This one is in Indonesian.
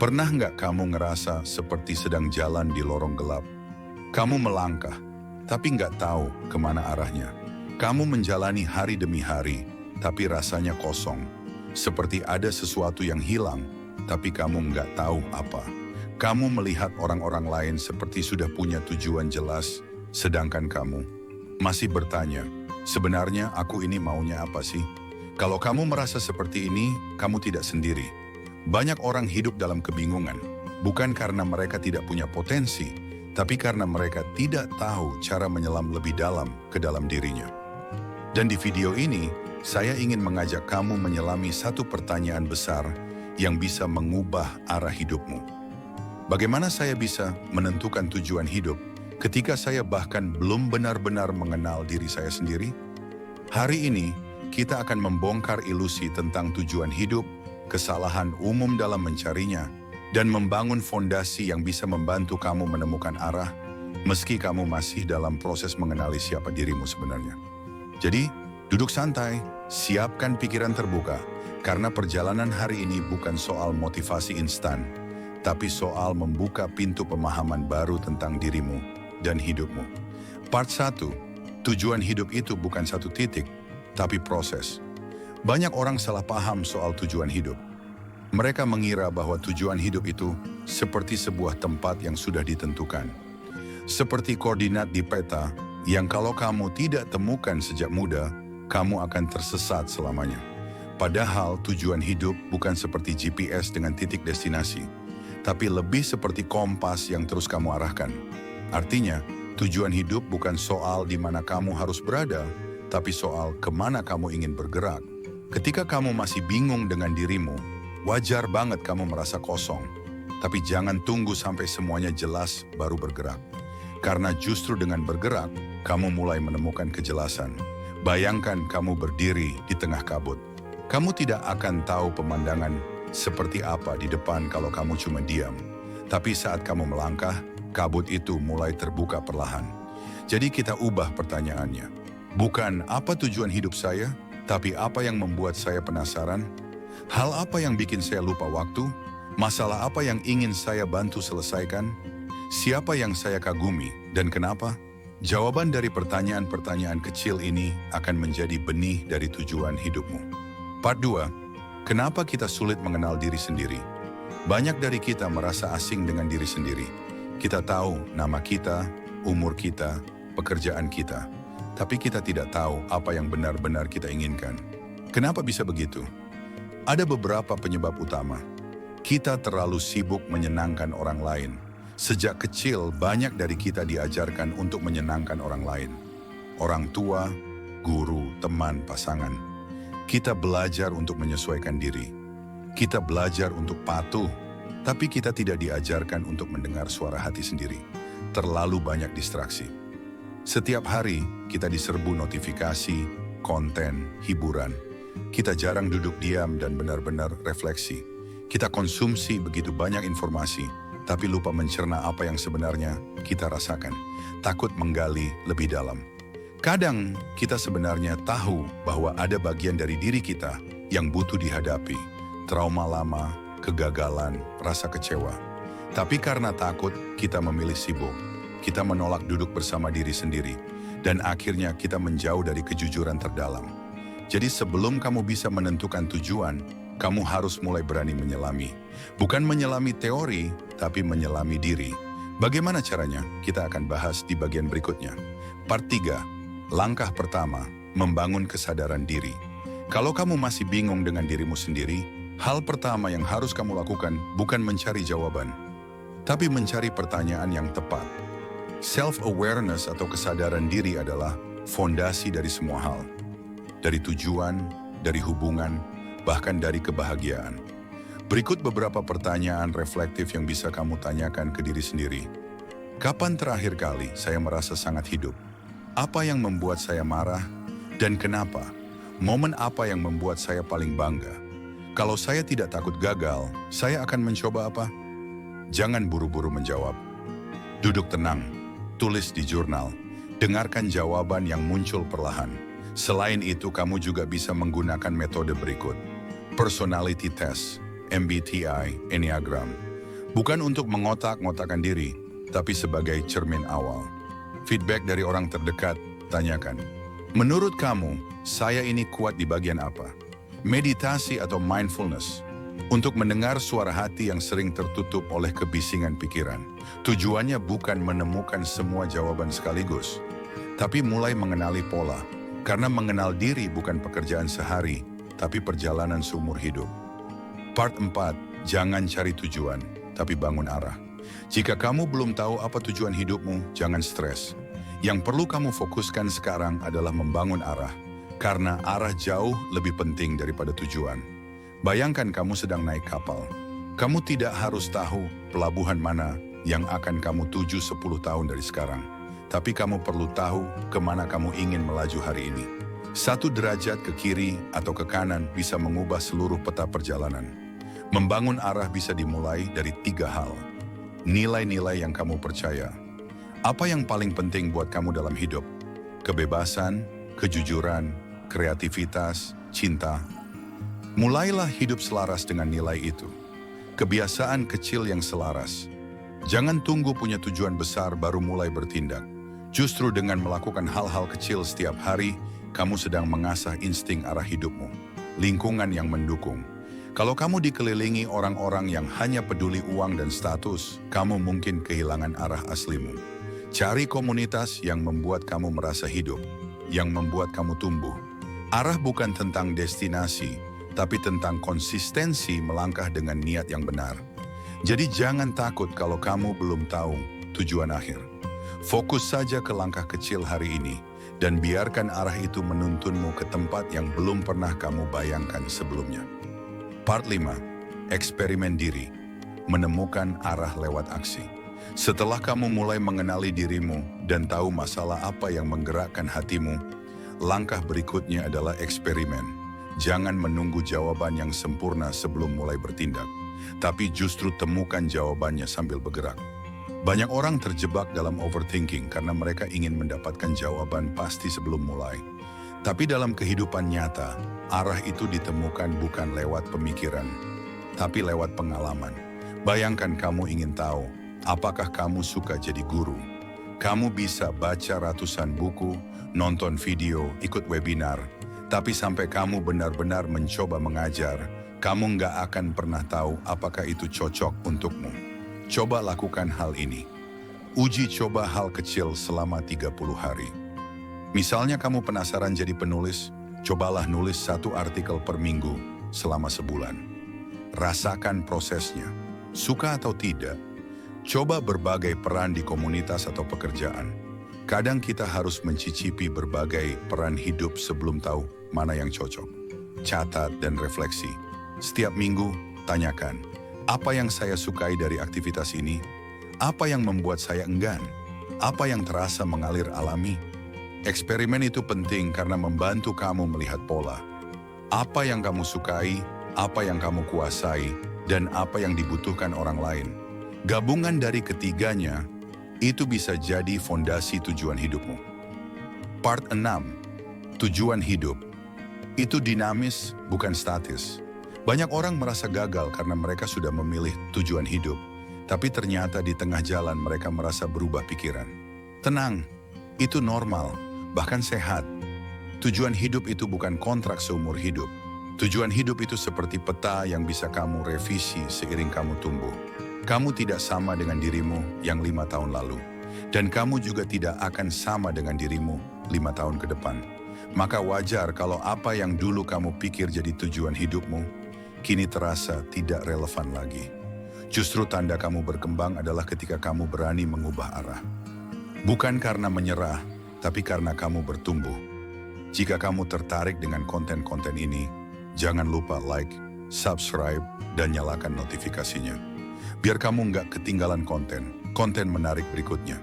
Pernah nggak kamu ngerasa seperti sedang jalan di lorong gelap? Kamu melangkah, tapi nggak tahu kemana arahnya. Kamu menjalani hari demi hari, tapi rasanya kosong. Seperti ada sesuatu yang hilang, tapi kamu nggak tahu apa. Kamu melihat orang-orang lain seperti sudah punya tujuan jelas, sedangkan kamu masih bertanya, sebenarnya aku ini maunya apa sih? Kalau kamu merasa seperti ini, kamu tidak sendiri. Banyak orang hidup dalam kebingungan, bukan karena mereka tidak punya potensi, tapi karena mereka tidak tahu cara menyelam lebih dalam ke dalam dirinya. Dan di video ini, saya ingin mengajak kamu menyelami satu pertanyaan besar yang bisa mengubah arah hidupmu. Bagaimana saya bisa menentukan tujuan hidup ketika saya bahkan belum benar-benar mengenal diri saya sendiri? Hari ini, kita akan membongkar ilusi tentang tujuan hidup, kesalahan umum dalam mencarinya, dan membangun fondasi yang bisa membantu kamu menemukan arah, meski kamu masih dalam proses mengenali siapa dirimu sebenarnya. Jadi, duduk santai, siapkan pikiran terbuka, karena perjalanan hari ini bukan soal motivasi instan, tapi soal membuka pintu pemahaman baru tentang dirimu dan hidupmu. Part 1, tujuan hidup itu bukan satu titik, tapi proses. Banyak orang salah paham soal tujuan hidup. Mereka mengira bahwa tujuan hidup itu seperti sebuah tempat yang sudah ditentukan. Seperti koordinat di peta yang kalau kamu tidak temukan sejak muda, kamu akan tersesat selamanya. Padahal tujuan hidup bukan seperti GPS dengan titik destinasi, tapi lebih seperti kompas yang terus kamu arahkan. Artinya, tujuan hidup bukan soal di mana kamu harus berada, tapi soal kemana kamu ingin bergerak. Ketika kamu masih bingung dengan dirimu, wajar banget kamu merasa kosong. Tapi jangan tunggu sampai semuanya jelas baru bergerak. Karena justru dengan bergerak, kamu mulai menemukan kejelasan. Bayangkan kamu berdiri di tengah kabut. Kamu tidak akan tahu pemandangan seperti apa di depan kalau kamu cuma diam. Tapi saat kamu melangkah, kabut itu mulai terbuka perlahan. Jadi kita ubah pertanyaannya. Bukan apa tujuan hidup saya, tapi apa yang membuat saya penasaran? Hal apa yang bikin saya lupa waktu? Masalah apa yang ingin saya bantu selesaikan? Siapa yang saya kagumi dan kenapa? Jawaban dari pertanyaan-pertanyaan kecil ini akan menjadi benih dari tujuan hidupmu. Part 2. Kenapa kita sulit mengenal diri sendiri? Banyak dari kita merasa asing dengan diri sendiri. Kita tahu nama kita, umur kita, pekerjaan kita. Tapi kita tidak tahu apa yang benar-benar kita inginkan. Kenapa bisa begitu? Ada beberapa penyebab utama. Kita terlalu sibuk menyenangkan orang lain. Sejak kecil, banyak dari kita diajarkan untuk menyenangkan orang lain. Orang tua, guru, teman, pasangan. Kita belajar untuk menyesuaikan diri. Kita belajar untuk patuh, tapi kita tidak diajarkan untuk mendengar suara hati sendiri. Terlalu banyak distraksi. Setiap hari, kita diserbu notifikasi, konten, hiburan. Kita jarang duduk diam dan benar-benar refleksi. Kita konsumsi begitu banyak informasi, tapi lupa mencerna apa yang sebenarnya kita rasakan. Takut menggali lebih dalam. Kadang, kita sebenarnya tahu bahwa ada bagian dari diri kita yang butuh dihadapi. Trauma lama, kegagalan, rasa kecewa. Tapi karena takut, kita memilih sibuk. Kita menolak duduk bersama diri sendiri, dan akhirnya kita menjauh dari kejujuran terdalam. Jadi sebelum kamu bisa menentukan tujuan, kamu harus mulai berani menyelami. Bukan menyelami teori, tapi menyelami diri. Bagaimana caranya? Kita akan bahas di bagian berikutnya. Part 3, langkah pertama, membangun kesadaran diri. Kalau kamu masih bingung dengan dirimu sendiri, hal pertama yang harus kamu lakukan bukan mencari jawaban, tapi mencari pertanyaan yang tepat. Self-awareness atau kesadaran diri adalah fondasi dari semua hal. Dari tujuan, dari hubungan, bahkan dari kebahagiaan. Berikut beberapa pertanyaan reflektif yang bisa kamu tanyakan ke diri sendiri. Kapan terakhir kali saya merasa sangat hidup? Apa yang membuat saya marah? Dan kenapa? Momen apa yang membuat saya paling bangga? Kalau saya tidak takut gagal, saya akan mencoba apa? Jangan buru-buru menjawab. Duduk tenang. Tulis di jurnal, dengarkan jawaban yang muncul perlahan. Selain itu, kamu juga bisa menggunakan metode berikut. Personality Test, MBTI, Enneagram. Bukan untuk mengotak-ngotakan diri, tapi sebagai cermin awal. Feedback dari orang terdekat, tanyakan. Menurut kamu, saya ini kuat di bagian apa? Meditasi atau mindfulness. Untuk mendengar suara hati yang sering tertutup oleh kebisingan pikiran. Tujuannya bukan menemukan semua jawaban sekaligus, tapi mulai mengenali pola. Karena mengenal diri bukan pekerjaan sehari, tapi perjalanan seumur hidup. Part 4, jangan cari tujuan, tapi bangun arah. Jika kamu belum tahu apa tujuan hidupmu, jangan stres. Yang perlu kamu fokuskan sekarang adalah membangun arah, karena arah jauh lebih penting daripada tujuan. Bayangkan kamu sedang naik kapal. Kamu tidak harus tahu pelabuhan mana yang akan kamu tuju 10 tahun dari sekarang. Tapi kamu perlu tahu kemana kamu ingin melaju hari ini. 1 derajat ke kiri atau ke kanan bisa mengubah seluruh peta perjalanan. Membangun arah bisa dimulai dari 3 hal. Nilai-nilai yang kamu percaya. Apa yang paling penting buat kamu dalam hidup? Kebebasan, kejujuran, kreativitas, cinta. Mulailah hidup selaras dengan nilai itu. Kebiasaan kecil yang selaras. Jangan tunggu punya tujuan besar baru mulai bertindak. Justru dengan melakukan hal-hal kecil setiap hari, kamu sedang mengasah insting arah hidupmu. Lingkungan yang mendukung. Kalau kamu dikelilingi orang-orang yang hanya peduli uang dan status, kamu mungkin kehilangan arah aslimu. Cari komunitas yang membuat kamu merasa hidup, yang membuat kamu tumbuh. Arah bukan tentang destinasi, tapi tentang konsistensi melangkah dengan niat yang benar. Jadi jangan takut kalau kamu belum tahu tujuan akhir. Fokus saja ke langkah kecil hari ini, dan biarkan arah itu menuntunmu ke tempat yang belum pernah kamu bayangkan sebelumnya. Part 5. Eksperimen diri. Menemukan arah lewat aksi. Setelah kamu mulai mengenali dirimu dan tahu masalah apa yang menggerakkan hatimu, langkah berikutnya adalah eksperimen. Jangan menunggu jawaban yang sempurna sebelum mulai bertindak, tapi justru temukan jawabannya sambil bergerak. Banyak orang terjebak dalam overthinking karena mereka ingin mendapatkan jawaban pasti sebelum mulai. Tapi dalam kehidupan nyata, arah itu ditemukan bukan lewat pemikiran, tapi lewat pengalaman. Bayangkan kamu ingin tahu, apakah kamu suka jadi guru? Kamu bisa baca ratusan buku, nonton video, ikut webinar, tapi sampai kamu benar-benar mencoba mengajar, kamu nggak akan pernah tahu apakah itu cocok untukmu. Coba lakukan hal ini. Uji coba hal kecil selama 30 hari. Misalnya kamu penasaran jadi penulis, cobalah nulis 1 artikel per minggu selama sebulan. Rasakan prosesnya. Suka atau tidak, coba berbagai peran di komunitas atau pekerjaan. Kadang kita harus mencicipi berbagai peran hidup sebelum tahu mana yang cocok. Catat dan refleksi. Setiap minggu, tanyakan, apa yang saya sukai dari aktivitas ini? Apa yang membuat saya enggan? Apa yang terasa mengalir alami? Eksperimen itu penting karena membantu kamu melihat pola. Apa yang kamu sukai, apa yang kamu kuasai, dan apa yang dibutuhkan orang lain. Gabungan dari ketiganya, itu bisa jadi fondasi tujuan hidupmu. Part 6. Tujuan hidup. Itu dinamis, bukan statis. Banyak orang merasa gagal karena mereka sudah memilih tujuan hidup, tapi ternyata di tengah jalan mereka merasa berubah pikiran. Tenang, itu normal, bahkan sehat. Tujuan hidup itu bukan kontrak seumur hidup. Tujuan hidup itu seperti peta yang bisa kamu revisi seiring kamu tumbuh. Kamu tidak sama dengan dirimu yang 5 tahun lalu. Dan kamu juga tidak akan sama dengan dirimu 5 tahun ke depan. Maka wajar kalau apa yang dulu kamu pikir jadi tujuan hidupmu, kini terasa tidak relevan lagi. Justru tanda kamu berkembang adalah ketika kamu berani mengubah arah. Bukan karena menyerah, tapi karena kamu bertumbuh. Jika kamu tertarik dengan konten-konten ini, jangan lupa like, subscribe, dan nyalakan notifikasinya. Biar kamu nggak ketinggalan konten menarik berikutnya.